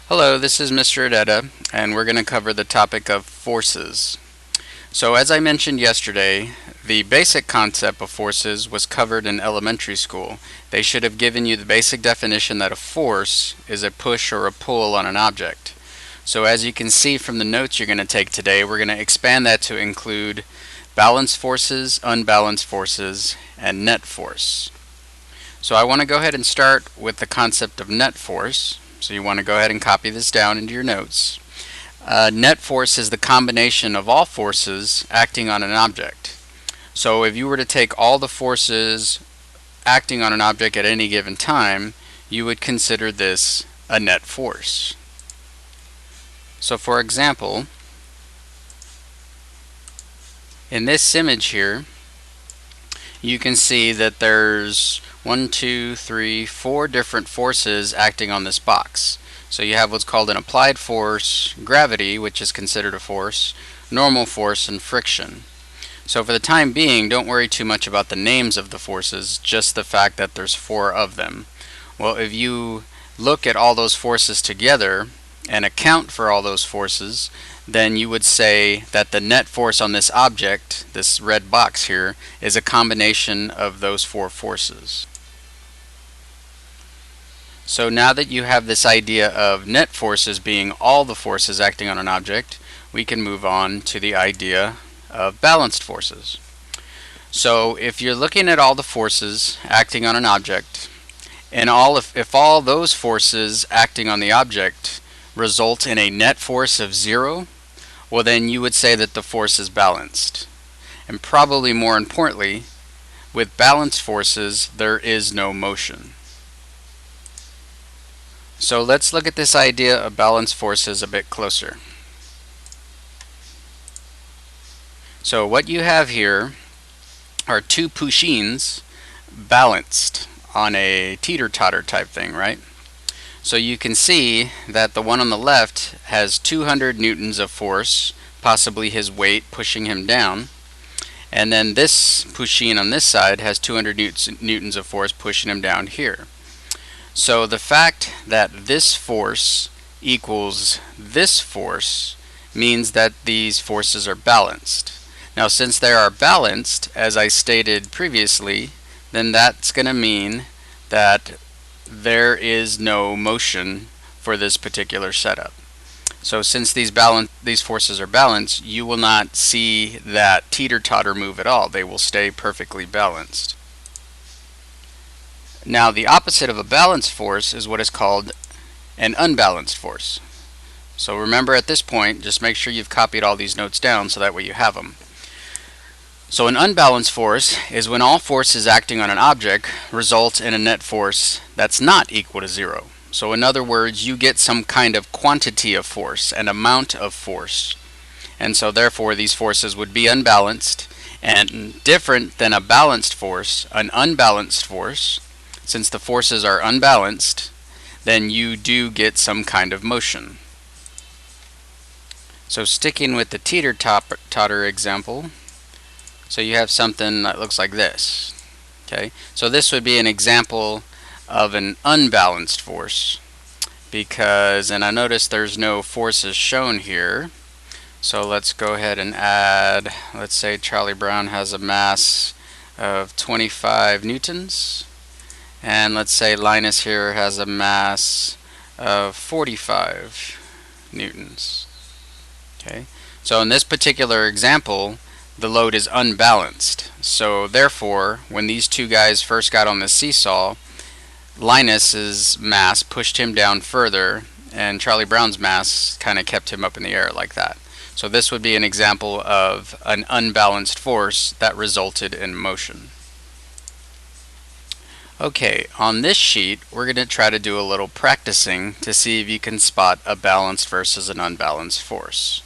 Hello, this is Mr. Adetta, and we're going to cover the topic of forces. So as I mentioned yesterday, the basic concept of forces was covered in elementary school. They should have given you the basic definition that a force is a push or a pull on an object. So as you can see from the notes you're going to take today, we're going to expand that to include balanced forces, unbalanced forces, and net force. So I want to go ahead and start with the concept of net force. So you want to go ahead and copy this down into your notes. Net force is the combination of all forces acting on an object. So if you were to take all the forces acting on an object at any given time, you would consider this a net force. So for example, in this image here, you can see that there's 1, 2, 3, 4 different forces acting on this box. So you have what's called an applied force, gravity, which is considered a force, normal force, and friction. So for the time being, don't worry too much about the names of the forces, just the fact that there's 4 of them. Well, if you look at all those forces together and account for all those forces, then you would say that the net force on this object, this red box here, is a combination of those 4 forces. So now that you have this idea of net forces being all the forces acting on an object, we can move on to the idea of balanced forces. So if you're looking at all the forces acting on an object, and if all those forces acting on the object result in a net force of 0, well then you would say that the force is balanced. And probably more importantly, with balanced forces there is no motion. So let's look at this idea of balanced forces a bit closer. So what you have here are 2 pushins balanced on a teeter-totter type thing, right? So you can see that the one on the left has 200 newtons of force, possibly his weight pushing him down. And then this pushin on this side has 200 newtons of force pushing him down here. So the fact that this force equals this force means that these forces are balanced. Now since they are balanced, as I stated previously, then that's going to mean that there is no motion for this particular setup. So since these forces are balanced, you will not see that teeter-totter move at all. They will stay perfectly balanced. Now the opposite of a balanced force is what is called an unbalanced force. So remember at this point, just make sure you've copied all these notes down so that way you have them. So an unbalanced force is when all forces acting on an object result in a net force that's not equal to 0. So in other words, you get some kind of quantity of force, an amount of force. And so therefore these forces would be unbalanced, and different than a balanced force, an unbalanced force, since the forces are unbalanced, then you do get some kind of motion. So sticking with the teeter-totter example, so you have something that looks like this. Okay, so this would be an example of an unbalanced force, because, and I notice there's no forces shown here, so let's go ahead and add, let's say Charlie Brown has a mass of 25 newtons, and let's say Linus here has a mass of 45 newtons. Okay, so in this particular example, the load is unbalanced. So therefore, when these two guys first got on the seesaw, Linus's mass pushed him down further, and Charlie Brown's mass kind of kept him up in the air like that. So this would be an example of an unbalanced force that resulted in motion. Okay, on this sheet, we're going to try to do a little practicing to see if you can spot a balanced versus an unbalanced force.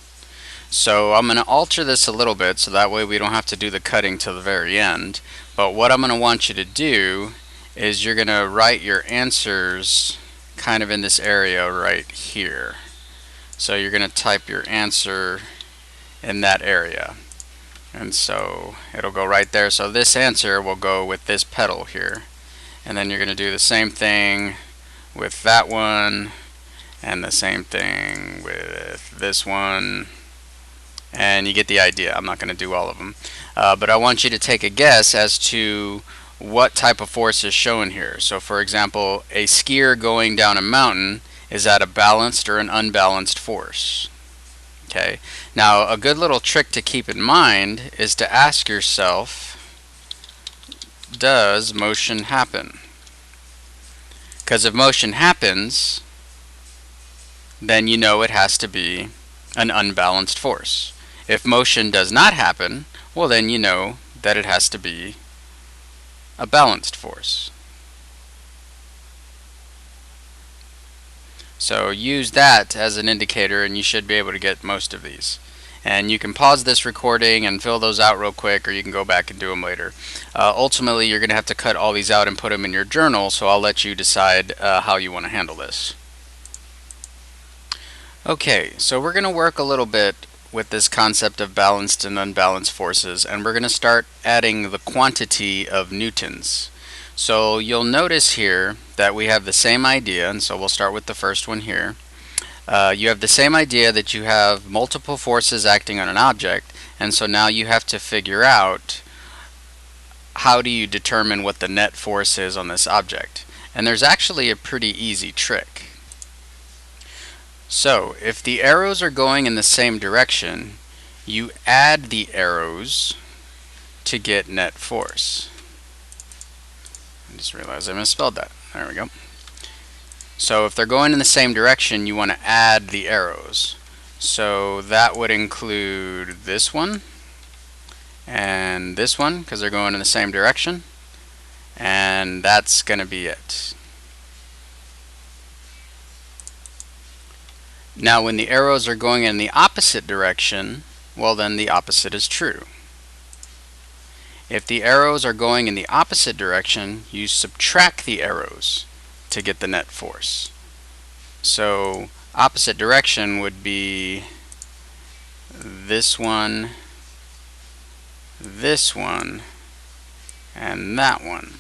So I'm going to alter this a little bit so that way we don't have to do the cutting till the very end. But what I'm going to want you to do is you're going to write your answers kind of in this area right here. So you're going to type your answer in that area. And so it'll go right there. So this answer will go with this pedal here. And then you're going to do the same thing with that one And the same thing with this one. And you get the idea. I'm not going to do all of them. But I want you to take a guess as to what type of force is shown here. So for example, a skier going down a mountain, is that a balanced or an unbalanced force? Okay. Now a good little trick to keep in mind is to ask yourself, does motion happen? Because if motion happens, then you know it has to be an unbalanced force. If motion does not happen, well then you know that it has to be a balanced force. So use that as an indicator and you should be able to get most of these. And you can pause this recording and fill those out real quick, or you can go back and do them later. Ultimately, you're going to have to cut all these out and put them in your journal, so I'll let you decide how you want to handle this. Okay, so we're going to work a little bit with this concept of balanced and unbalanced forces, and we're going to start adding the quantity of newtons. So you'll notice here that we have the same idea, and so we'll start with the first one here. You have the same idea that you have multiple forces acting on an object, and so now you have to figure out how do you determine what the net force is on this object. And there's actually a pretty easy trick. So if the arrows are going in the same direction, you add the arrows to get net force. I just realized I misspelled that. There we go. So if they're going in the same direction, you want to add the arrows. So that would include this one and this one, because they're going in the same direction. And that's going to be it. Now when the arrows are going in the opposite direction, well then the opposite is true. If the arrows are going in the opposite direction, you subtract the arrows to get the net force. So opposite direction would be this one, and that one.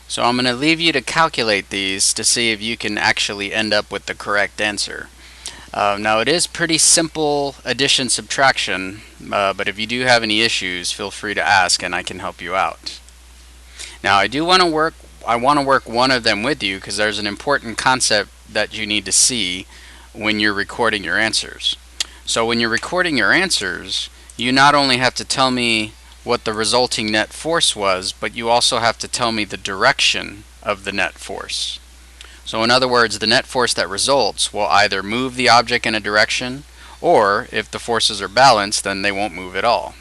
So I'm going to leave you to calculate these to see if you can actually end up with the correct answer. Now it is pretty simple addition subtraction, but if you do have any issues, feel free to ask and I can help you out. Now I want to work one of them with you because there's an important concept that you need to see when you're recording your answers. So when you're recording your answers, you not only have to tell me what the resulting net force was, but you also have to tell me the direction of the net force. So in other words, the net force that results will either move the object in a direction, or if the forces are balanced, then they won't move at all.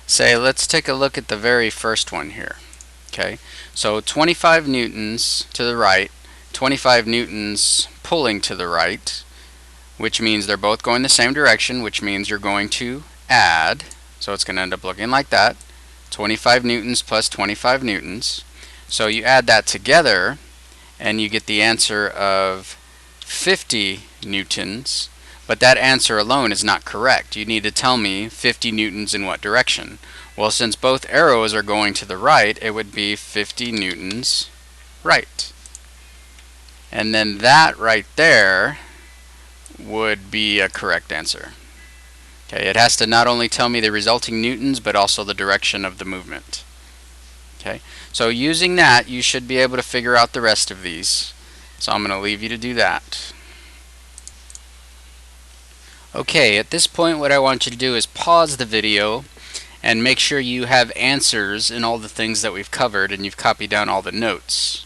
Say, let's take a look at the very first one here. Okay, so 25 newtons to the right, 25 newtons pulling to the right, which means they're both going the same direction, which means you're going to add. So it's going to end up looking like that. 25 newtons plus 25 newtons. So you add that together and you get the answer of 50 newtons. But that answer alone is not correct. You need to tell me 50 newtons in what direction. Well, since both arrows are going to the right, it would be 50 newtons right. And then that right there would be a correct answer. Okay, it has to not only tell me the resulting newtons, but also the direction of the movement. Okay, so using that, you should be able to figure out the rest of these. So I'm going to leave you to do that. Okay, at this point what I want you to do is pause the video and make sure you have answers in all the things that we've covered and you've copied down all the notes.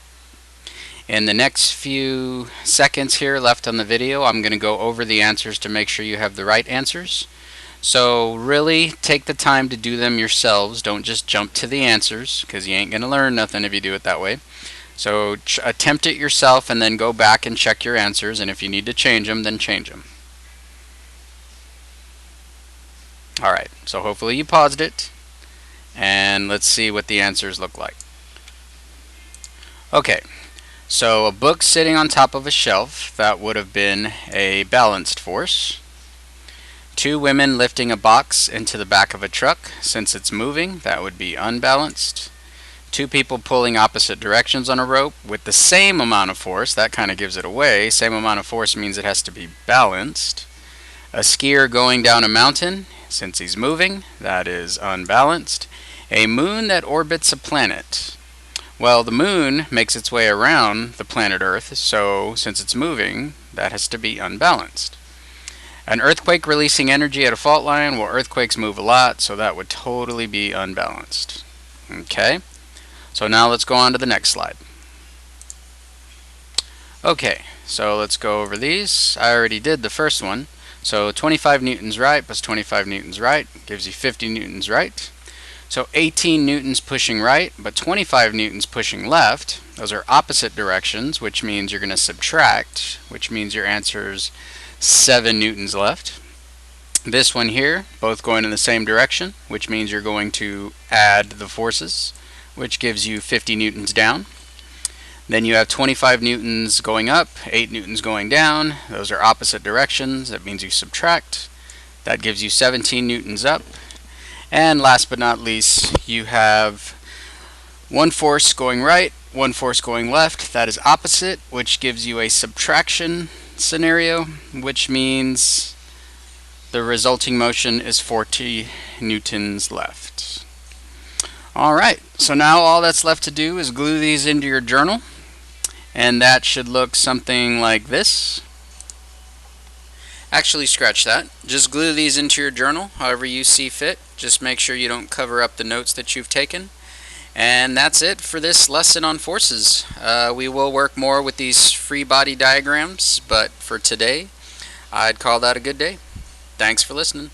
In the next few seconds here left on the video, I'm going to go over the answers to make sure you have the right answers. So really take the time to do them yourselves. Don't just jump to the answers, because you ain't going to learn nothing if you do it that way. So attempt it yourself and then go back and check your answers, and if you need to change them, then change them. Alright, so hopefully you paused it, and let's see what the answers look like. Okay, so a book sitting on top of a shelf, that would have been a balanced force. Two women lifting a box into the back of a truck, since it's moving, that would be unbalanced. Two people pulling opposite directions on a rope with the same amount of force. That kind of gives it away. Same amount of force means it has to be balanced. A skier going down a mountain, since he's moving, that is unbalanced. A moon that orbits a planet. Well, the moon makes its way around the planet Earth, so since it's moving, that has to be unbalanced. An earthquake releasing energy at a fault line. Well, earthquakes move a lot, so that would totally be unbalanced. Okay, so now let's go on to the next slide. Okay, so let's go over these. I already did the first one. So 25 newtons right plus 25 newtons right gives you 50 newtons right. So 18 newtons pushing right, but 25 newtons pushing left. Those are opposite directions, which means you're going to subtract, which means your answer is 7 newtons left. This one here, both going in the same direction, which means you're going to add the forces, which gives you 50 newtons down. Then you have 25 newtons going up, 8 newtons going down. Those are opposite directions. That means you subtract. That gives you 17 newtons up. And last but not least, you have one force going right, one force going left. That is opposite, which gives you a subtraction scenario, which means the resulting motion is 40 newtons left. Alright, so now all that's left to do is glue these into your journal, and that should look something like this. Actually, scratch that. Just glue these into your journal however you see fit. Just make sure you don't cover up the notes that you've taken. And that's it for this lesson on forces. We will work more with these free body diagrams, but for today, I'd call that a good day. Thanks for listening.